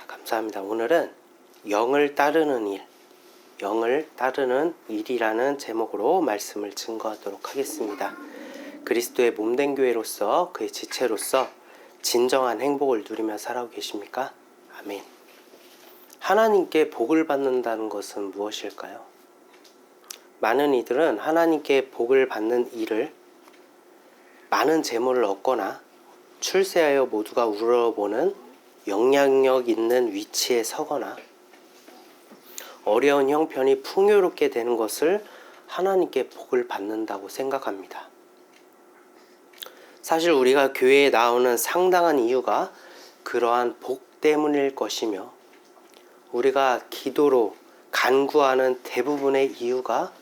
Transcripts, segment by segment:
감사합니다. 오늘은 영을 따르는 일이라는 제목으로 말씀을 증거하도록 하겠습니다. 그리스도의 몸된 교회로서 그의 지체로서 진정한 행복을 누리며 살아오고 계십니까? 아멘. 하나님께 복을 받는다는 것은 무엇일까요? 많은 이들은 하나님께 복을 받는 일을 많은 재물을 얻거나 출세하여 모두가 우러러보는 영향력 있는 위치에 서거나 어려운 형편이 풍요롭게 되는 것을 하나님께 복을 받는다고 생각합니다. 사실 우리가 교회에 나오는 상당한 이유가 그러한 복 때문일 것이며, 우리가 기도로 간구하는 대부분의 이유가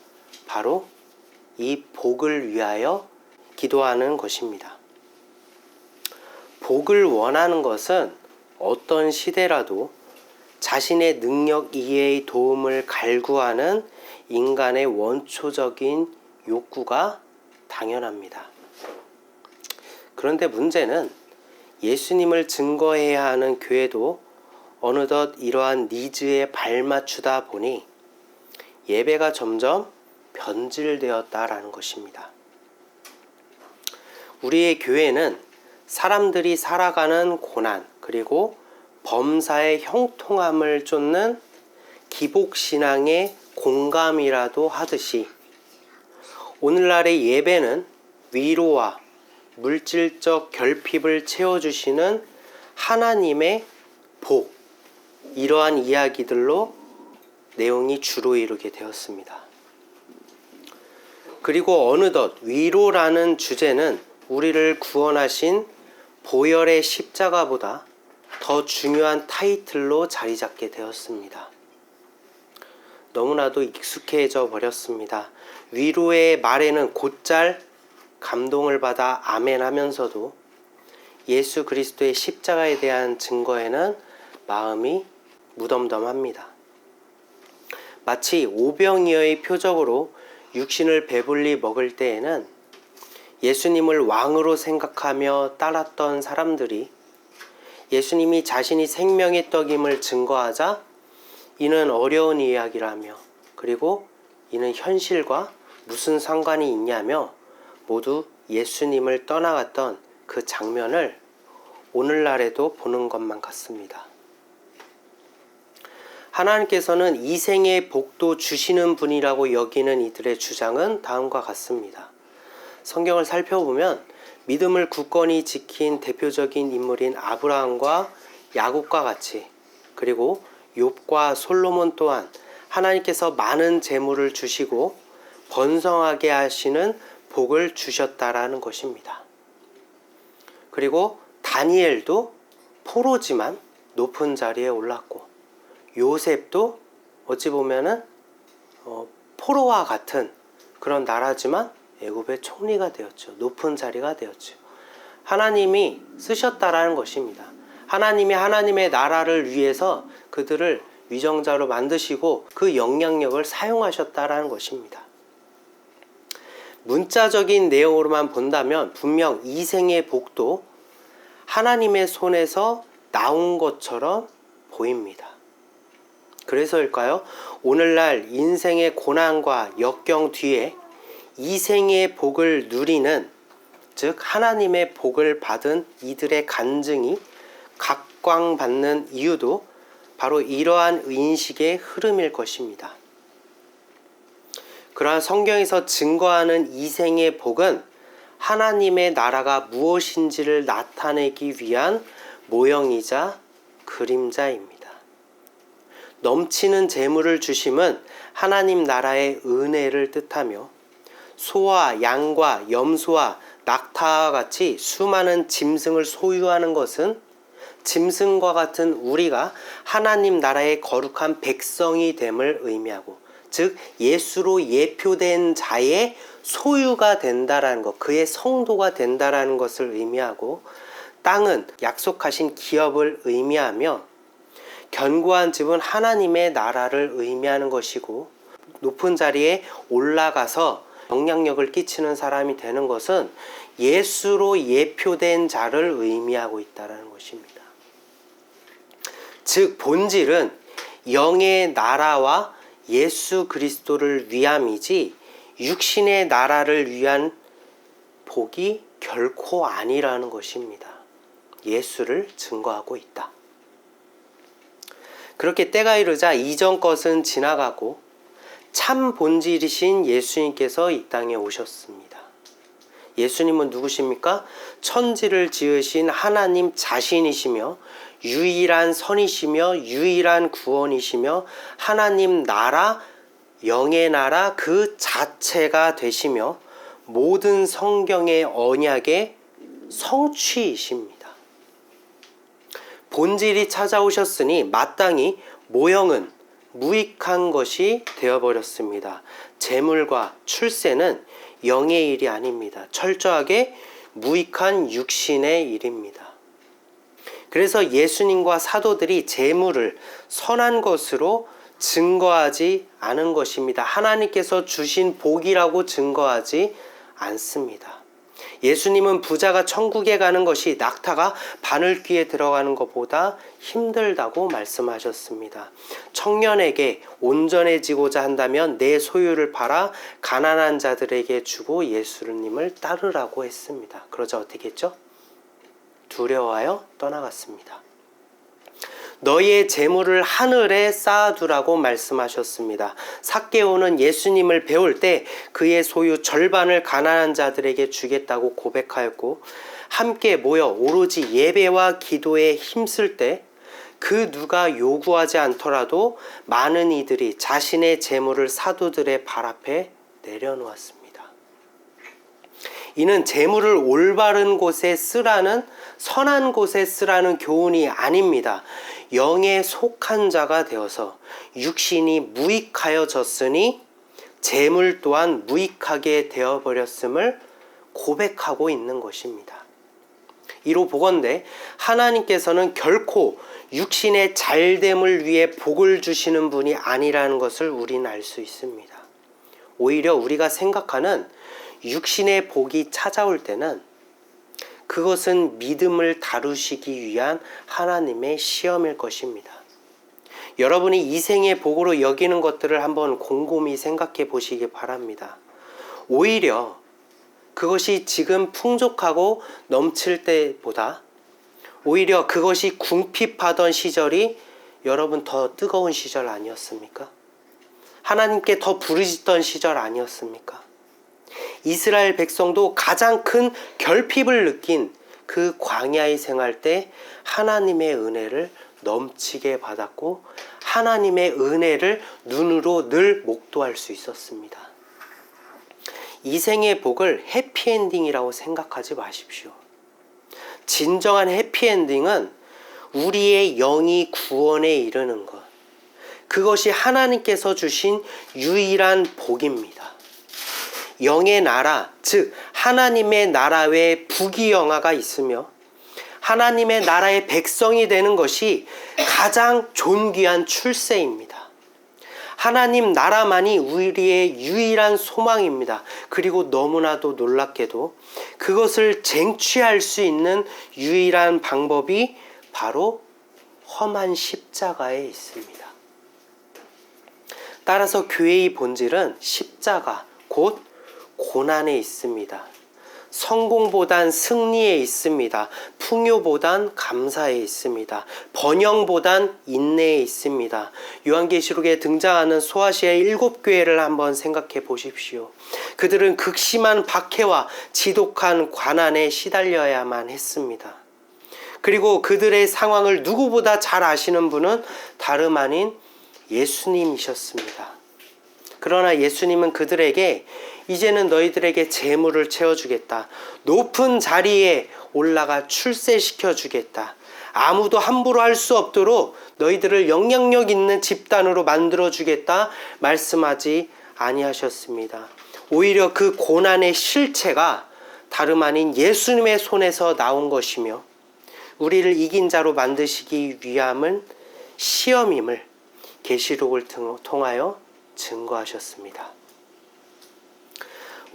바로 이 복을 위하여 기도하는 것입니다. 복을 원하는 것은 어떤 시대라도 자신의 능력 이외의 도움을 갈구하는 인간의 원초적인 욕구가 당연합니다. 그런데 문제는 예수님을 증거해야 하는 교회도 어느덧 이러한 니즈에 발맞추다 보니 예배가 점점 변질되었다라는 것입니다. 우리의 교회는 사람들이 살아가는 고난 그리고 범사의 형통함을 쫓는 기복신앙의 공감이라도 하듯이, 오늘날의 예배는 위로와 물질적 결핍을 채워주시는 하나님의 복, 이러한 이야기들로 내용이 주로 이루게 되었습니다. 그리고 어느덧 위로라는 주제는 우리를 구원하신 보혈의 십자가보다 더 중요한 타이틀로 자리 잡게 되었습니다. 너무나도 익숙해져 버렸습니다. 위로의 말에는 곧잘 감동을 받아 아멘 하면서도 예수 그리스도의 십자가에 대한 증거에는 마음이 무덤덤합니다. 마치 오병이어의 표적으로 육신을 배불리 먹을 때에는 예수님을 왕으로 생각하며 따랐던 사람들이 예수님이 자신이 생명의 떡임을 증거하자 이는 어려운 이야기라며, 그리고 이는 현실과 무슨 상관이 있냐며 모두 예수님을 떠나갔던 그 장면을 오늘날에도 보는 것만 같습니다. 하나님께서는 이 생의 복도 주시는 분이라고 여기는 이들의 주장은 다음과 같습니다. 성경을 살펴보면 믿음을 굳건히 지킨 대표적인 인물인 아브라함과 야곱과 같이, 그리고 욥과 솔로몬 또한 하나님께서 많은 재물을 주시고 번성하게 하시는 복을 주셨다라는 것입니다. 그리고 다니엘도 포로지만 높은 자리에 올랐고, 요셉도 어찌 보면은 포로와 같은 그런 나라지만 애굽의 총리가 되었죠. 높은 자리가 되었죠. 하나님이 쓰셨다라는 것입니다. 하나님이 하나님의 나라를 위해서 그들을 위정자로 만드시고 그 영향력을 사용하셨다라는 것입니다. 문자적인 내용으로만 본다면 분명 이 생의 복도 하나님의 손에서 나온 것처럼 보입니다. 그래서일까요? 오늘날 인생의 고난과 역경 뒤에 이 생의 복을 누리는, 즉 하나님의 복을 받은 이들의 간증이 각광받는 이유도 바로 이러한 인식의 흐름일 것입니다. 그러한 성경에서 증거하는 이 생의 복은 하나님의 나라가 무엇인지를 나타내기 위한 모형이자 그림자입니다. 넘치는 재물을 주심은 하나님 나라의 은혜를 뜻하며, 소와 양과 염소와 낙타와 같이 수많은 짐승을 소유하는 것은 짐승과 같은 우리가 하나님 나라의 거룩한 백성이 됨을 의미하고, 즉 예수로 예표된 자의 소유가 된다라는 것, 그의 성도가 된다라는 것을 의미하고, 땅은 약속하신 기업을 의미하며, 견고한 집은 하나님의 나라를 의미하는 것이고, 높은 자리에 올라가서 영향력을 끼치는 사람이 되는 것은 예수로 예표된 자를 의미하고 있다는 것입니다. 즉 본질은 영의 나라와 예수 그리스도를 위함이지 육신의 나라를 위한 복이 결코 아니라는 것입니다. 예수를 증거하고 있다. 그렇게 때가 이르자 이전 것은 지나가고 참 본질이신 예수님께서 이 땅에 오셨습니다. 예수님은 누구십니까? 천지를 지으신 하나님 자신이시며 유일한 선이시며 유일한 구원이시며 하나님 나라, 영의 나라 그 자체가 되시며 모든 성경의 언약의 성취이십니다. 본질이 찾아오셨으니 마땅히 모형은 무익한 것이 되어버렸습니다. 재물과 출세는 영의 일이 아닙니다. 철저하게 무익한 육신의 일입니다. 그래서 예수님과 사도들이 재물을 선한 것으로 증거하지 않은 것입니다. 하나님께서 주신 복이라고 증거하지 않습니다. 예수님은 부자가 천국에 가는 것이 낙타가 바늘귀에 들어가는 것보다 힘들다고 말씀하셨습니다. 청년에게 온전해지고자 한다면 내 소유를 팔아 가난한 자들에게 주고 예수님을 따르라고 했습니다. 그러자 어떻게 했죠? 두려워하여 떠나갔습니다. 너희의 재물을 하늘에 쌓아두라고 말씀하셨습니다. 삭개오는 예수님을 배울 때 그의 소유 절반을 가난한 자들에게 주겠다고 고백하였고 함께 모여 오로지 예배와 기도에 힘쓸 때 그 누가 요구하지 않더라도 많은 이들이 자신의 재물을 사도들의 발 앞에 내려놓았습니다. 이는 재물을 올바른 곳에 쓰라는 선한 곳에 쓰라는 교훈이 아닙니다. 영에 속한 자가 되어서 육신이 무익하여졌으니 재물 또한 무익하게 되어버렸음을 고백하고 있는 것입니다. 이로 보건대 하나님께서는 결코 육신의 잘됨을 위해 복을 주시는 분이 아니라는 것을 우리는 알 수 있습니다. 오히려 우리가 생각하는 육신의 복이 찾아올 때는 그것은 믿음을 다루시기 위한 하나님의 시험일 것입니다. 여러분이 이 생의 복으로 여기는 것들을 한번 곰곰이 생각해 보시기 바랍니다. 오히려 그것이 지금 풍족하고 넘칠 때보다 오히려 그것이 궁핍하던 시절이 여러분 더 뜨거운 시절 아니었습니까? 하나님께 더 부르짖던 시절 아니었습니까? 이스라엘 백성도 가장 큰 결핍을 느낀 그 광야의 생활 때 하나님의 은혜를 넘치게 받았고 하나님의 은혜를 눈으로 늘 목도할 수 있었습니다. 이 생의 복을 해피엔딩이라고 생각하지 마십시오. 진정한 해피엔딩은 우리의 영이 구원에 이르는 것. 그것이 하나님께서 주신 유일한 복입니다. 영의 나라, 즉 하나님의 나라 외에 부귀영화가 있으며 하나님의 나라의 백성이 되는 것이 가장 존귀한 출세입니다. 하나님 나라만이 우리의 유일한 소망입니다. 그리고 너무나도 놀랍게도 그것을 쟁취할 수 있는 유일한 방법이 바로 험한 십자가에 있습니다. 따라서 교회의 본질은 십자가, 곧 고난에 있습니다. 성공보단 승리에 있습니다. 풍요보단 감사에 있습니다. 번영보단 인내에 있습니다. 요한계시록에 등장하는 소아시아의 7교회를 한번 생각해 보십시오. 그들은 극심한 박해와 지독한 관한에 시달려야만 했습니다. 그리고 그들의 상황을 누구보다 잘 아시는 분은 다름 아닌 예수님이셨습니다. 그러나 예수님은 그들에게 이제는 너희들에게 재물을 채워주겠다. 높은 자리에 올라가 출세시켜주겠다. 아무도 함부로 할 수 없도록 너희들을 영향력 있는 집단으로 만들어주겠다 말씀하지 아니하셨습니다. 오히려 그 고난의 실체가 다름 아닌 예수님의 손에서 나온 것이며 우리를 이긴 자로 만드시기 위함은 시험임을 계시록을 통하여 증거하셨습니다.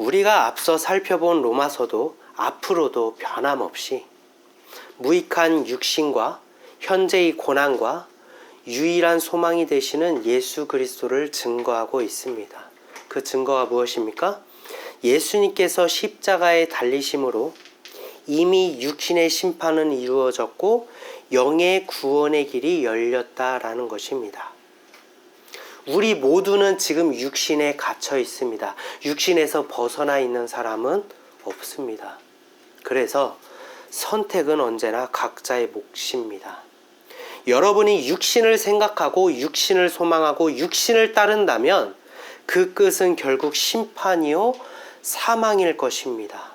우리가 앞서 살펴본 로마서도 앞으로도 변함없이 무익한 육신과 현재의 고난과 유일한 소망이 되시는 예수 그리스도를 증거하고 있습니다. 그 증거가 무엇입니까? 예수님께서 십자가에 달리심으로 이미 육신의 심판은 이루어졌고 영의 구원의 길이 열렸다라는 것입니다. 우리 모두는 지금 육신에 갇혀 있습니다. 육신에서 벗어나 있는 사람은 없습니다. 그래서 선택은 언제나 각자의 몫입니다. 여러분이 육신을 생각하고 육신을 소망하고 육신을 따른다면 그 끝은 결국 심판이요 사망일 것입니다.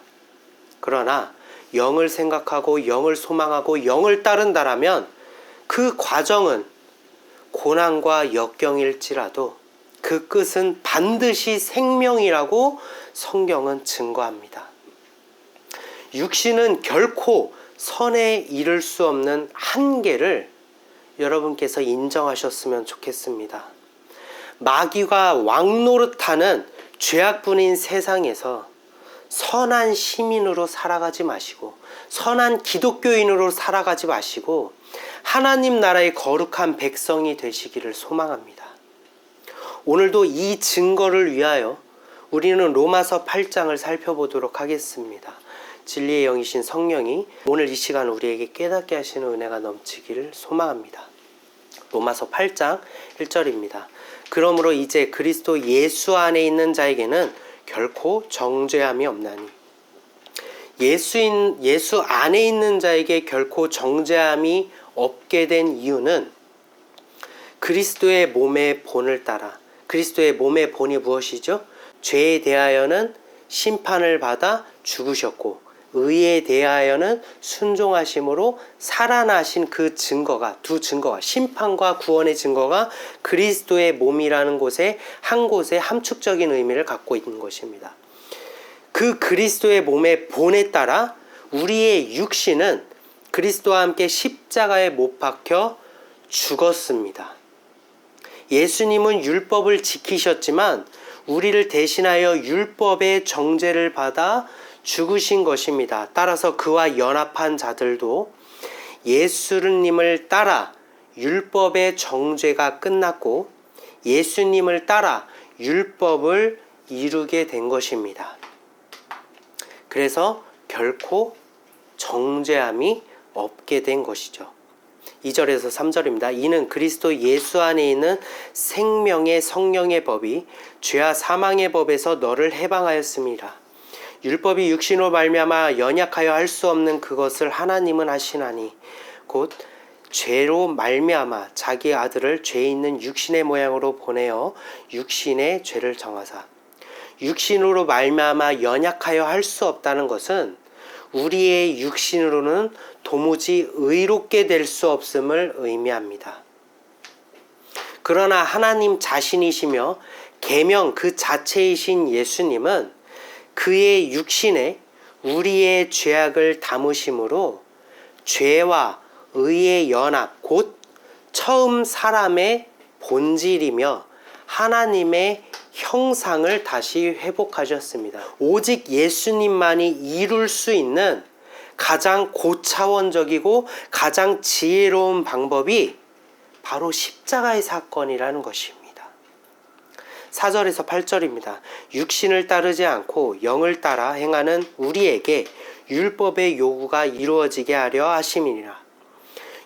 그러나 영을 생각하고 영을 소망하고 영을 따른다라면 그 과정은 고난과 역경일지라도 그 끝은 반드시 생명이라고 성경은 증거합니다. 육신은 결코 선에 이를 수 없는 한계를 여러분께서 인정하셨으면 좋겠습니다. 마귀가 왕노릇하는 죄악뿐인 세상에서 선한 시민으로 살아가지 마시고 선한 기독교인으로 살아가지 마시고 하나님 나라의 거룩한 백성이 되시기를 소망합니다. 오늘도 이 증거를 위하여 우리는 로마서 8장을 살펴보도록 하겠습니다. 진리의 영이신 성령이 오늘 이 시간 우리에게 깨닫게 하시는 은혜가 넘치기를 소망합니다. 로마서 8장 1절입니다. 그러므로 이제 그리스도 예수 안에 있는 자에게는 결코 정죄함이 없나니. 예수 안에 있는 자에게 결코 정죄함이 없게 된 이유는 그리스도의 몸의 본을 따라, 그리스도의 몸의 본이 무엇이죠? 죄에 대하여는 심판을 받아 죽으셨고 의에 대하여는 순종하심으로 살아나신 그 증거가, 두 증거가, 심판과 구원의 증거가 그리스도의 몸이라는 곳에 한 곳에 함축적인 의미를 갖고 있는 것입니다. 그 그리스도의 몸의 본에 따라 우리의 육신은 그리스도와 함께 십자가에 못 박혀 죽었습니다. 예수님은 율법을 지키셨지만 우리를 대신하여 율법의 정죄를 받아 죽으신 것입니다. 따라서 그와 연합한 자들도 예수님을 따라 율법의 정죄가 끝났고 예수님을 따라 율법을 이루게 된 것입니다. 그래서 결코 정죄함이 없게 된 것이죠. 2절에서 3절입니다. 이는 그리스도 예수 안에 있는 생명의 성령의 법이 죄와 사망의 법에서 너를 해방하였습니다. 율법이 육신으로 말미암아 연약하여 할 수 없는 그것을 하나님은 하시나니 곧 죄로 말미암아 자기 아들을 죄 있는 육신의 모양으로 보내어 육신의 죄를 정하사. 육신으로 말미암아 연약하여 할 수 없다는 것은 우리의 육신으로는 도무지 의롭게 될 수 없음을 의미합니다. 그러나 하나님 자신이시며 계명 그 자체이신 예수님은 그의 육신에 우리의 죄악을 담으심으로 죄와 의의 연합, 곧 처음 사람의 본질이며 하나님의 형상을 다시 회복하셨습니다. 오직 예수님만이 이룰 수 있는 가장 고차원적이고 가장 지혜로운 방법이 바로 십자가의 사건이라는 것입니다. 4절에서 8절입니다. 육신을 따르지 않고 영을 따라 행하는 우리에게 율법의 요구가 이루어지게 하려 하심이니라.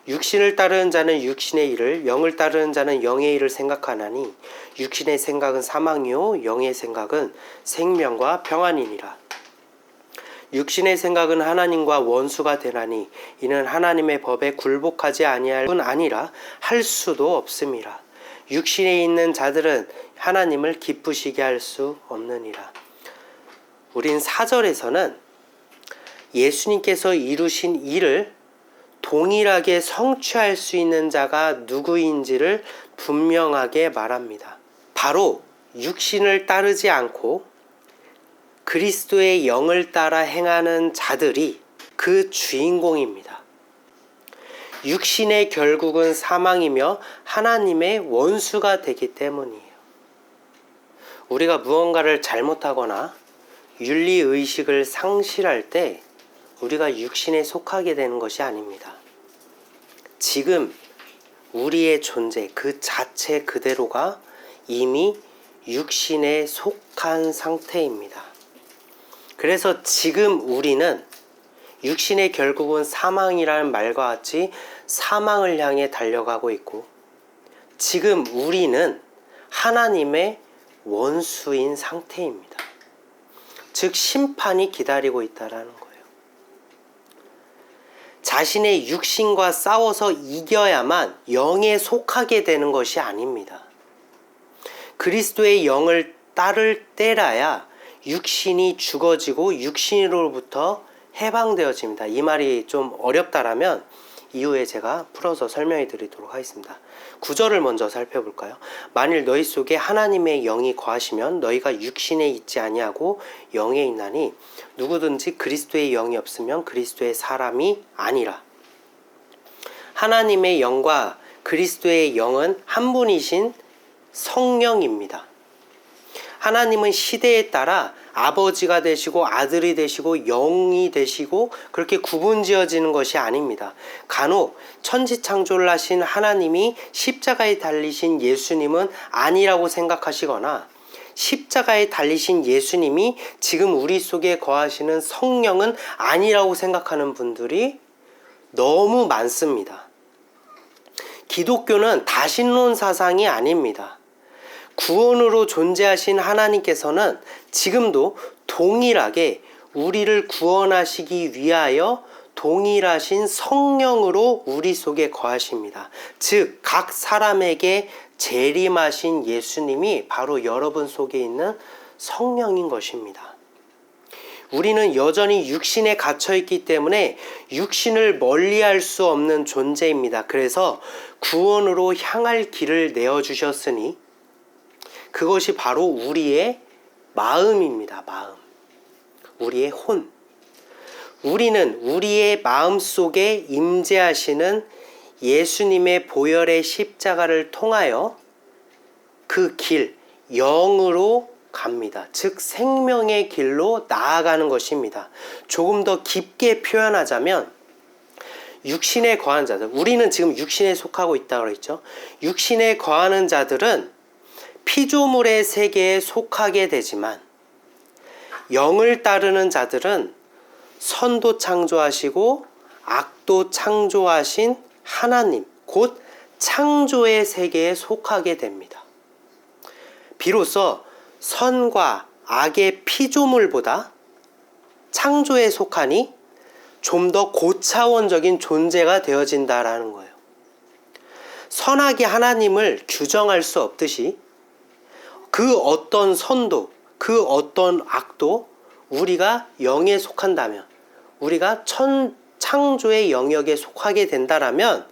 육신을 따르는 자는 육신의 일을, 영을 따르는 자는 영의 일을 생각하나니 육신의 생각은 사망이요 영의 생각은 생명과 평안이니라. 육신의 생각은 하나님과 원수가 되나니 이는 하나님의 법에 굴복하지 아니할 뿐 아니라 할 수도 없음이라. 육신에 있는 자들은 하나님을 기쁘시게 할 수 없느니라. 우린 4절에서는 예수님께서 이루신 일을 동일하게 성취할 수 있는 자가 누구인지를 분명하게 말합니다. 바로 육신을 따르지 않고 그리스도의 영을 따라 행하는 자들이 그 주인공입니다. 육신의 결국은 사망이며 하나님의 원수가 되기 때문이에요. 우리가 무언가를 잘못하거나 윤리의식을 상실할 때 우리가 육신에 속하게 되는 것이 아닙니다. 지금 우리의 존재 그 자체 그대로가 이미 육신에 속한 상태입니다. 그래서 지금 우리는 육신의 결국은 사망이라는 말과 같이 사망을 향해 달려가고 있고, 지금 우리는 하나님의 원수인 상태입니다. 즉 심판이 기다리고 있다라는 거예요. 자신의 육신과 싸워서 이겨야만 영에 속하게 되는 것이 아닙니다. 그리스도의 영을 따를 때라야 육신이 죽어지고 육신으로부터 해방되어집니다. 이 말이 좀 어렵다라면 이후에 제가 풀어서 설명해 드리도록 하겠습니다. 9절을 먼저 살펴볼까요? 만일 너희 속에 하나님의 영이 거하시면 너희가 육신에 있지 아니하고 영에 있나니 누구든지 그리스도의 영이 없으면 그리스도의 사람이 아니라. 하나님의 영과 그리스도의 영은 한 분이신 성령입니다. 하나님은 시대에 따라 아버지가 되시고 아들이 되시고 영이 되시고 그렇게 구분지어지는 것이 아닙니다. 간혹 천지창조를 하신 하나님이 십자가에 달리신 예수님은 아니라고 생각하시거나, 십자가에 달리신 예수님이 지금 우리 속에 거하시는 성령은 아니라고 생각하는 분들이 너무 많습니다. 기독교는 다신론 사상이 아닙니다. 구원으로 존재하신 하나님께서는 지금도 동일하게 우리를 구원하시기 위하여 동일하신 성령으로 우리 속에 거하십니다. 즉, 각 사람에게 재림하신 예수님이 바로 여러분 속에 있는 성령인 것입니다. 우리는 여전히 육신에 갇혀 있기 때문에 육신을 멀리할 수 없는 존재입니다. 그래서 구원으로 향할 길을 내어주셨으니 그것이 바로 우리의 마음입니다. 마음. 우리의 혼. 우리는 우리의 마음 속에 임재하시는 예수님의 보혈의 십자가를 통하여 그 길, 영으로 갑니다. 즉 생명의 길로 나아가는 것입니다. 조금 더 깊게 표현하자면 육신에 거한 자들, 우리는 지금 육신에 속하고 있다고 그랬죠. 육신에 거하는 자들은 피조물의 세계에 속하게 되지만, 영을 따르는 자들은 선도 창조하시고 악도 창조하신 하나님, 곧 창조의 세계에 속하게 됩니다. 비로소 선과 악의 피조물보다 창조에 속하니 좀 더 고차원적인 존재가 되어진다라는 거예요. 선악이 하나님을 규정할 수 없듯이 그 어떤 선도, 그 어떤 악도 우리가 영에 속한다면, 우리가 창조의 영역에 속하게 된다라면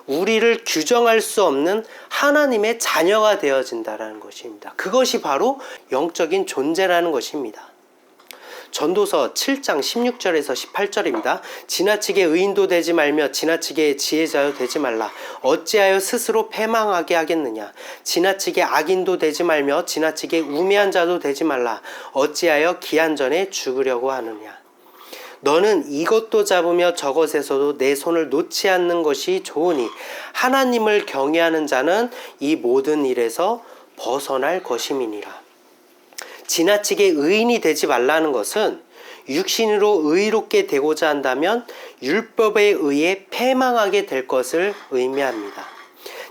우리를 규정할 수 없는 하나님의 자녀가 되어진다라는 것입니다. 그것이 바로 영적인 존재라는 것입니다. 전도서 7장 16절에서 18절입니다. 지나치게 의인도 되지 말며 지나치게 지혜자요 되지 말라. 어찌하여 스스로 패망하게 하겠느냐. 지나치게 악인도 되지 말며 지나치게 우매한 자도 되지 말라. 어찌하여 기한 전에 죽으려고 하느냐. 너는 이것도 잡으며 저것에서도 내 손을 놓지 않는 것이 좋으니 하나님을 경외하는 자는 이 모든 일에서 벗어날 것임이니라. 지나치게 의인이 되지 말라는 것은 육신으로 의롭게 되고자 한다면 율법에 의해 패망하게 될 것을 의미합니다.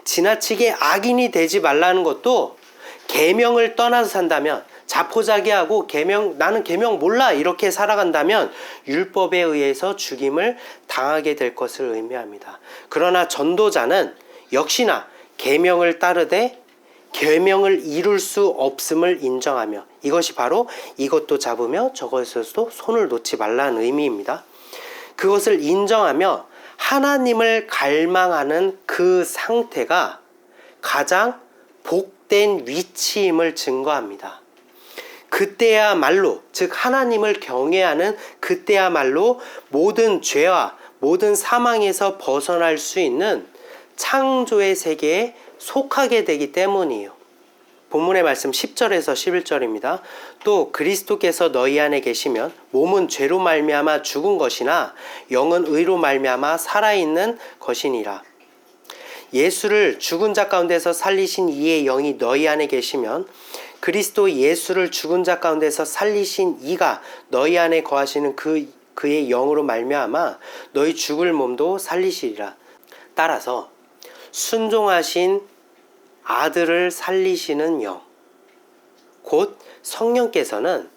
지나치게 악인이 되지 말라는 것도 계명을 떠나서 산다면, 자포자기하고 나는 계명 몰라 이렇게 살아간다면 율법에 의해서 죽임을 당하게 될 것을 의미합니다. 그러나 전도자는 역시나 계명을 따르되 계명을 이룰 수 없음을 인정하며, 이것이 바로 이것도 잡으며 저것에서도 손을 놓지 말라는 의미입니다. 그것을 인정하며 하나님을 갈망하는 그 상태가 가장 복된 위치임을 증거합니다. 그때야말로, 즉 하나님을 경외하는 그때야말로 모든 죄와 모든 사망에서 벗어날 수 있는 창조의 세계에 속하게 되기 때문이에요. 본문의 말씀 10절에서 11절입니다. 또 그리스도께서 너희 안에 계시면 몸은 죄로 말미암아 죽은 것이나 영은 의로 말미암아 살아있는 것이니라. 예수를 죽은 자 가운데서 살리신 이의 영이 너희 안에 계시면 그리스도 예수를 죽은 자 가운데서 살리신 이가 너희 안에 거하시는 그의 영으로 말미암아 너희 죽을 몸도 살리시리라. 따라서 순종하신 아들을 살리시는 영, 곧 성령께서는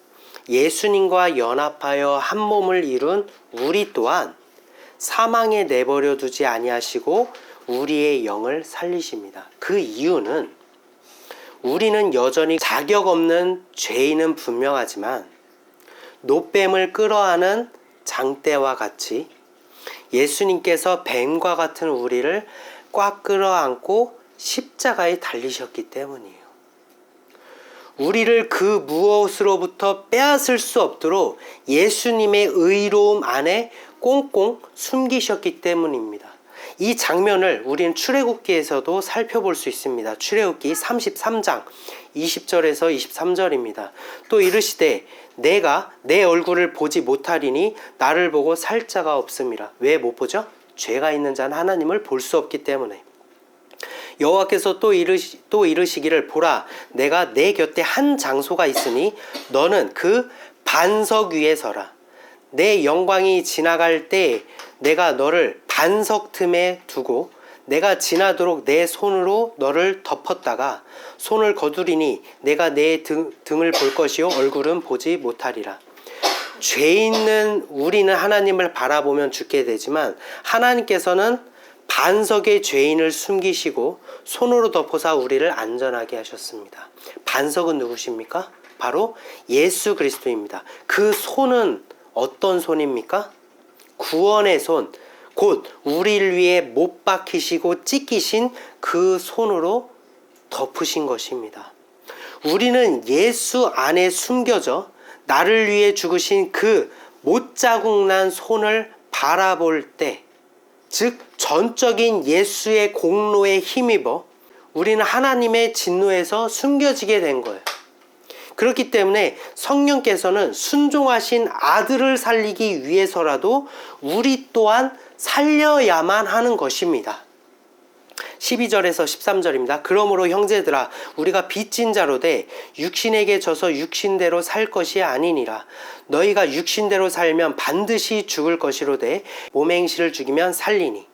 예수님과 연합하여 한 몸을 이룬 우리 또한 사망에 내버려 두지 아니하시고 우리의 영을 살리십니다. 그 이유는 우리는 여전히 자격 없는 죄인은 분명하지만 노뱀을 끌어안은 장대와 같이 예수님께서 뱀과 같은 우리를 꽉 끌어안고 십자가에 달리셨기 때문이에요. 우리를 그 무엇으로부터 빼앗을 수 없도록 예수님의 의로움 안에 꽁꽁 숨기셨기 때문입니다. 이 장면을 우리는 출애굽기에서도 살펴볼 수 있습니다. 출애굽기 33장 20절에서 23절입니다. 또 이르시되 내가 내 얼굴을 보지 못하리니 나를 보고 살 자가 없음이라. 왜 못 보죠? 죄가 있는 자는 하나님을 볼 수 없기 때문에. 여호와께서 또 이르시기를 보라 내가 내 곁에 한 장소가 있으니 너는 그 반석 위에 서라. 내 영광이 지나갈 때 내가 너를 반석 틈에 두고 내가 지나도록 내 손으로 너를 덮었다가 손을 거두리니 내가 내 등을 볼 것이요 얼굴은 보지 못하리라. 죄 있는 우리는 하나님을 바라보면 죽게 되지만 하나님께서는 반석의 죄인을 숨기시고 손으로 덮어서 우리를 안전하게 하셨습니다. 반석은 누구십니까? 바로 예수 그리스도입니다. 그 손은 어떤 손입니까? 구원의 손, 곧 우리를 위해 못 박히시고 찢기신 그 손으로 덮으신 것입니다. 우리는 예수 안에 숨겨져 나를 위해 죽으신 그 못자국난 손을 바라볼 때, 즉 전적인 예수의 공로에 힘입어 우리는 하나님의 진노에서 숨겨지게 된 거예요. 그렇기 때문에 성령께서는 순종하신 아들을 살리기 위해서라도 우리 또한 살려야만 하는 것입니다. 12절에서 13절입니다. 그러므로 형제들아 우리가 빚진 자로 돼 육신에게 져서 육신대로 살 것이 아니니라. 너희가 육신대로 살면 반드시 죽을 것이로되 몸의 행실을 죽이면 살리니.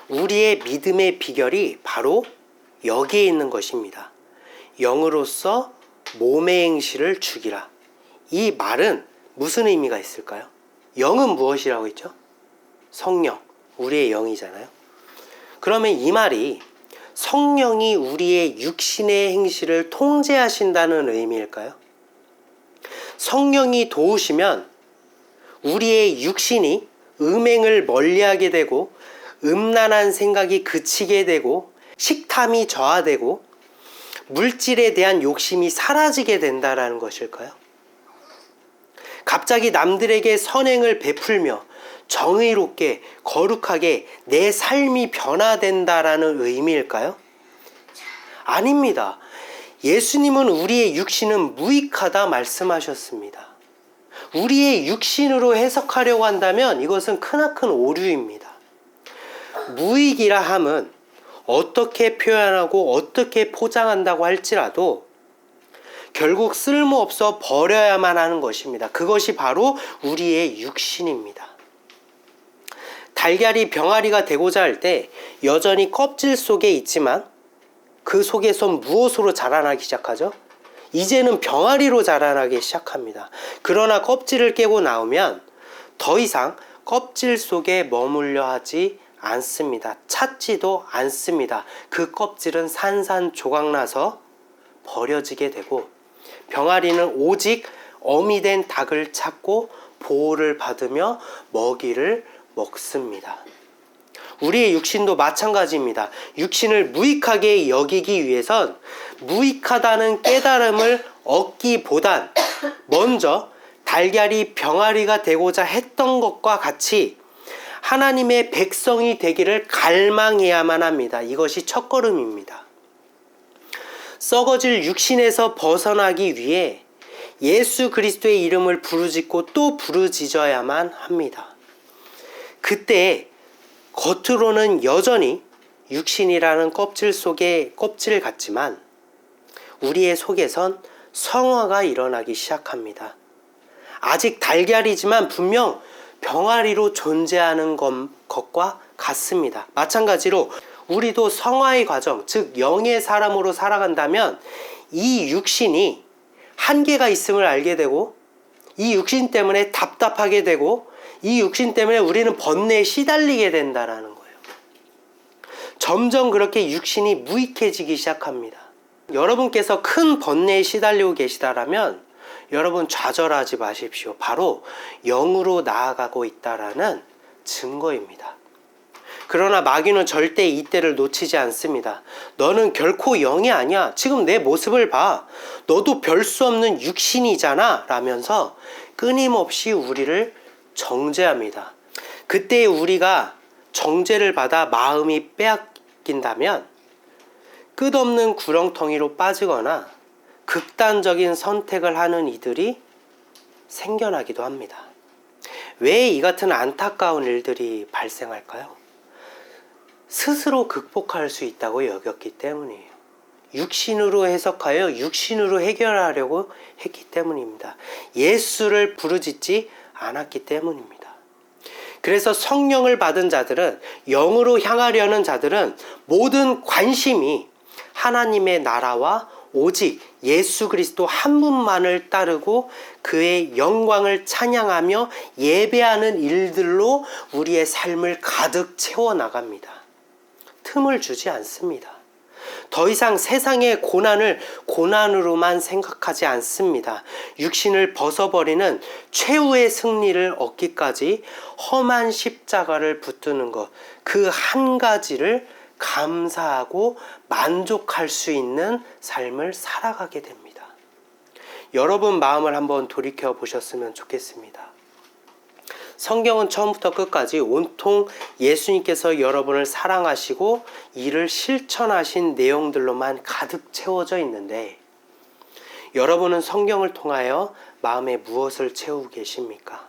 우리의 믿음의 비결이 바로 여기에 있는 것입니다. 영으로서 몸의 행실을 죽이라. 이 말은 무슨 의미가 있을까요? 영은 무엇이라고 했죠? 성령, 우리의 영이잖아요. 그러면 이 말이 성령이 우리의 육신의 행실을 통제하신다는 의미일까요? 성령이 도우시면 우리의 육신이 음행을 멀리하게 되고 음란한 생각이 그치게 되고 식탐이 저하되고 물질에 대한 욕심이 사라지게 된다는 것일까요? 갑자기 남들에게 선행을 베풀며 정의롭게 거룩하게 내 삶이 변화된다라는 의미일까요? 아닙니다. 예수님은 우리의 육신은 무익하다 말씀하셨습니다. 우리의 육신으로 해석하려고 한다면 이것은 크나큰 오류입니다. 무익이라 함은 어떻게 표현하고 어떻게 포장한다고 할지라도 결국 쓸모없어 버려야만 하는 것입니다. 그것이 바로 우리의 육신입니다. 달걀이 병아리가 되고자 할 때 여전히 껍질 속에 있지만 그 속에서 무엇으로 자라나기 시작하죠? 이제는 병아리로 자라나기 시작합니다. 그러나 껍질을 깨고 나오면 더 이상 껍질 속에 머물려 하지 않습니다. 찾지도 않습니다. 그 껍질은 산산조각나서 버려지게 되고 병아리는 오직 어미 된 닭을 찾고 보호를 받으며 먹이를 먹습니다. 우리의 육신도 마찬가지입니다. 육신을 무익하게 여기기 위해선 무익하다는 깨달음을 얻기보단 먼저 달걀이 병아리가 되고자 했던 것과 같이 하나님의 백성이 되기를 갈망해야만 합니다. 이것이 첫걸음입니다. 썩어질 육신에서 벗어나기 위해 예수 그리스도의 이름을 부르짖고 또 부르짖어야만 합니다. 그때 겉으로는 여전히 육신이라는 껍질 속에 껍질 같지만 우리의 속에선 성화가 일어나기 시작합니다. 아직 달걀이지만 분명 병아리로 존재하는 것과 같습니다. 마찬가지로 우리도 성화의 과정, 즉 영의 사람으로 살아간다면 이 육신이 한계가 있음을 알게 되고 이 육신 때문에 답답하게 되고 이 육신 때문에 우리는 번뇌에 시달리게 된다라는 거예요. 점점 그렇게 육신이 무익해지기 시작합니다. 여러분께서 큰 번뇌에 시달리고 계시다라면 여러분 좌절하지 마십시오. 바로 영으로 나아가고 있다라는 증거입니다. 그러나 마귀는 절대 이때를 놓치지 않습니다. 너는 결코 영이 아니야. 지금 내 모습을 봐. 너도 별 수 없는 육신이잖아. 라면서 끊임없이 우리를 정죄합니다. 그때 우리가 정죄를 받아 마음이 빼앗긴다면 끝없는 구렁텅이로 빠지거나 극단적인 선택을 하는 이들이 생겨나기도 합니다. 왜 이 같은 안타까운 일들이 발생할까요? 스스로 극복할 수 있다고 여겼기 때문이에요. 육신으로 해석하여 육신으로 해결하려고 했기 때문입니다. 예수를 부르짖지 않았기 때문입니다. 그래서 성령을 받은 자들은, 영으로 향하려는 자들은 모든 관심이 하나님의 나라와 오직 예수 그리스도 한 분만을 따르고 그의 영광을 찬양하며 예배하는 일들로 우리의 삶을 가득 채워나갑니다. 틈을 주지 않습니다. 더 이상 세상의 고난을 고난으로만 생각하지 않습니다. 육신을 벗어버리는 최후의 승리를 얻기까지 험한 십자가를 붙드는 것, 그 한 가지를 감사하고 만족할 수 있는 삶을 살아가게 됩니다. 여러분 마음을 한번 돌이켜 보셨으면 좋겠습니다. 성경은 처음부터 끝까지 온통 예수님께서 여러분을 사랑하시고 이를 실천하신 내용들로만 가득 채워져 있는데 여러분은 성경을 통하여 마음에 무엇을 채우고 계십니까?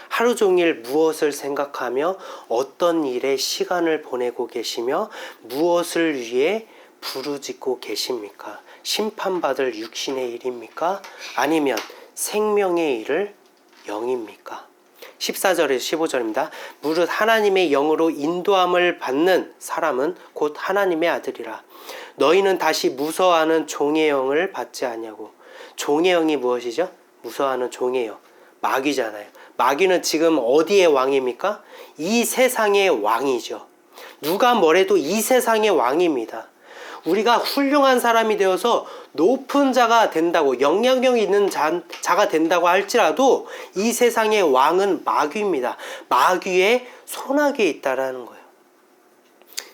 하루 종일 무엇을 생각하며 어떤 일에 시간을 보내고 계시며 무엇을 위해 부르짖고 계십니까? 심판받을 육신의 일입니까? 아니면 생명의 일을 영입니까? 14절에서 15절입니다. 무릇 하나님의 영으로 인도함을 받는 사람은 곧 하나님의 아들이라. 너희는 다시 무서워하는 종의 영을 받지 아니하고. 종의 영이 무엇이죠? 무서워하는 종의 영. 마귀잖아요. 마귀는 지금 어디의 왕입니까? 이 세상의 왕이죠. 누가 뭐래도 이 세상의 왕입니다. 우리가 훌륭한 사람이 되어서 높은 자가 된다고, 영향력 있는 자가 된다고 할지라도 이 세상의 왕은 마귀입니다. 마귀의 손아귀에 있다라는 거예요.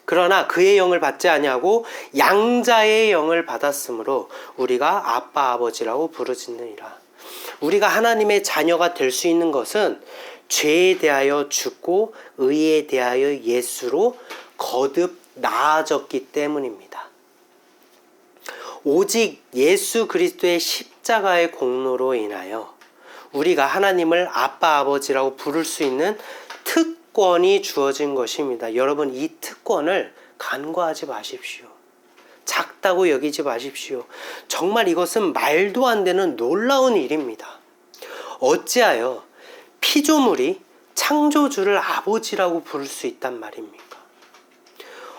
그러나 그의 영을 받지 아니하고 양자의 영을 받았으므로 우리가 아빠 아버지라고 부르짖느니라. 우리가 하나님의 자녀가 될 수 있는 것은 죄에 대하여 죽고 의에 대하여 예수로 거듭 나아졌기 때문입니다. 오직 예수 그리스도의 십자가의 공로로 인하여 우리가 하나님을 아빠 아버지라고 부를 수 있는 특권이 주어진 것입니다. 여러분 이 특권을 간과하지 마십시오. 작다고 여기지 마십시오. 정말 이것은 말도 안 되는 놀라운 일입니다. 어찌하여 피조물이 창조주를 아버지라고 부를 수 있단 말입니까?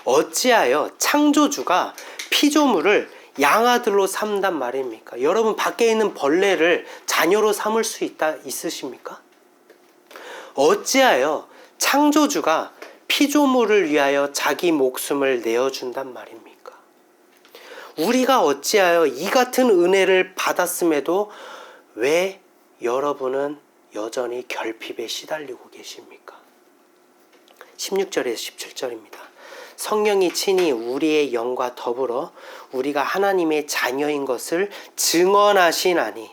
어찌하여 창조주가 피조물을 양아들로 삼단 말입니까? 여러분 밖에 있는 벌레를 자녀로 삼을 수 있으십니까? 어찌하여 창조주가 피조물을 위하여 자기 목숨을 내어준단 말입니까? 우리가 어찌하여 이 같은 은혜를 받았음에도 왜 여러분은 여전히 결핍에 시달리고 계십니까? 16절에서 17절입니다. 성령이 친히 우리의 영과 더불어 우리가 하나님의 자녀인 것을 증언하시나니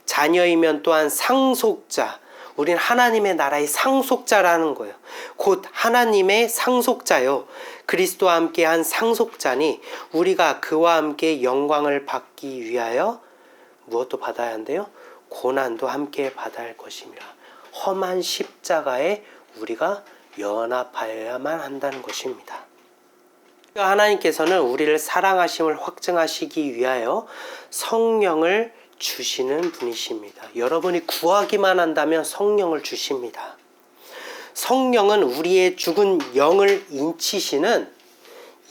자녀이면 또한 상속자, 우린 하나님의 나라의 상속자라는 거예요. 곧 하나님의 상속자요 그리스도와 함께 한 상속자니 우리가 그와 함께 영광을 받기 위하여 무엇도 받아야 한대요? 고난도 함께 받아야 할 것임이라. 험한 십자가에 우리가 연합하여야만 한다는 것입니다. 하나님께서는 우리를 사랑하심을 확증하시기 위하여 성령을 주시는 분이십니다. 여러분이 구하기만 한다면 성령을 주십니다. 성령은 우리의 죽은 영을 인치시는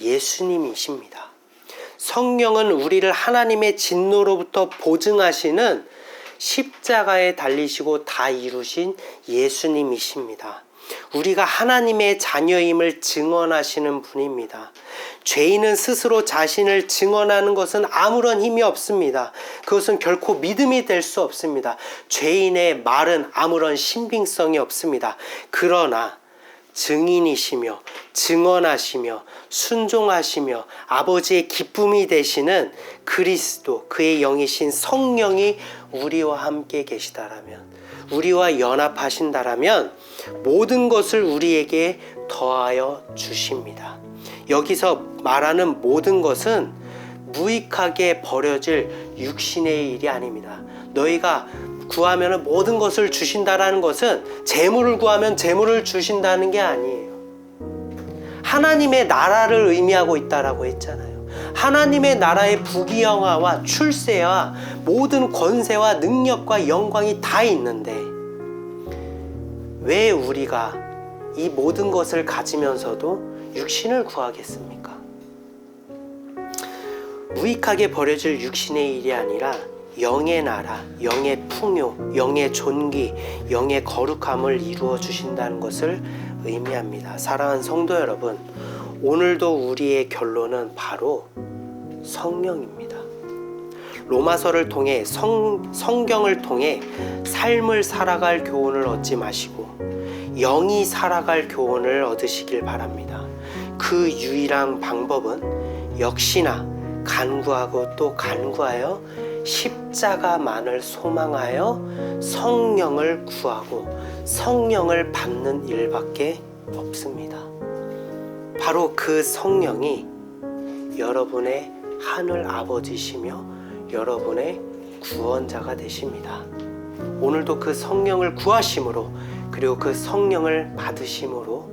예수님이십니다. 성령은 우리를 하나님의 진노로부터 보증하시는 십자가에 달리시고 다 이루신 예수님이십니다. 우리가 하나님의 자녀임을 증언하시는 분입니다. 죄인은 스스로 자신을 증언하는 것은 아무런 힘이 없습니다. 그것은 결코 믿음이 될 수 없습니다. 죄인의 말은 아무런 신빙성이 없습니다. 그러나 증인이시며 증언하시며 순종하시며 아버지의 기쁨이 되시는 그리스도, 그의 영이신 성령이 우리와 함께 계시다라면, 우리와 연합하신다라면 모든 것을 우리에게 더하여 주십니다. 여기서 말하는 모든 것은 무익하게 버려질 육신의 일이 아닙니다. 너희가 구하면 모든 것을 주신다라는 것은 재물을 구하면 재물을 주신다는 게 아니에요. 하나님의 나라를 의미하고 있다라고 했잖아요. 하나님의 나라의 부귀영화와 출세와 모든 권세와 능력과 영광이 다 있는데 왜 우리가 이 모든 것을 가지면서도 육신을 구하겠습니까? 무익하게 버려질 육신의 일이 아니라 영의 나라, 영의 풍요, 영의 존귀, 영의 거룩함을 이루어 주신다는 것을 의미합니다. 사랑하는 성도 여러분, 오늘도 우리의 결론은 바로 성령입니다. 로마서를 통해 성경을 통해 삶을 살아갈 교훈을 얻지 마시고 영이 살아갈 교훈을 얻으시길 바랍니다. 그 유일한 방법은 역시나 간구하고 또 간구하여 십자가만을 소망하여 성령을 구하고 성령을 받는 일밖에 없습니다. 바로 그 성령이 여러분의 하늘 아버지시며 여러분의 구원자가 되십니다. 오늘도 그 성령을 구하심으로 그리고 그 성령을 받으심으로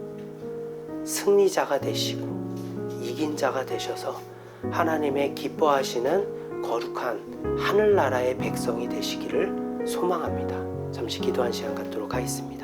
승리자가 되시고 이긴 자가 되셔서 하나님의 기뻐하시는 거룩한 하늘나라의 백성이 되시기를 소망합니다. 잠시 기도한 시간 갖도록 하겠습니다.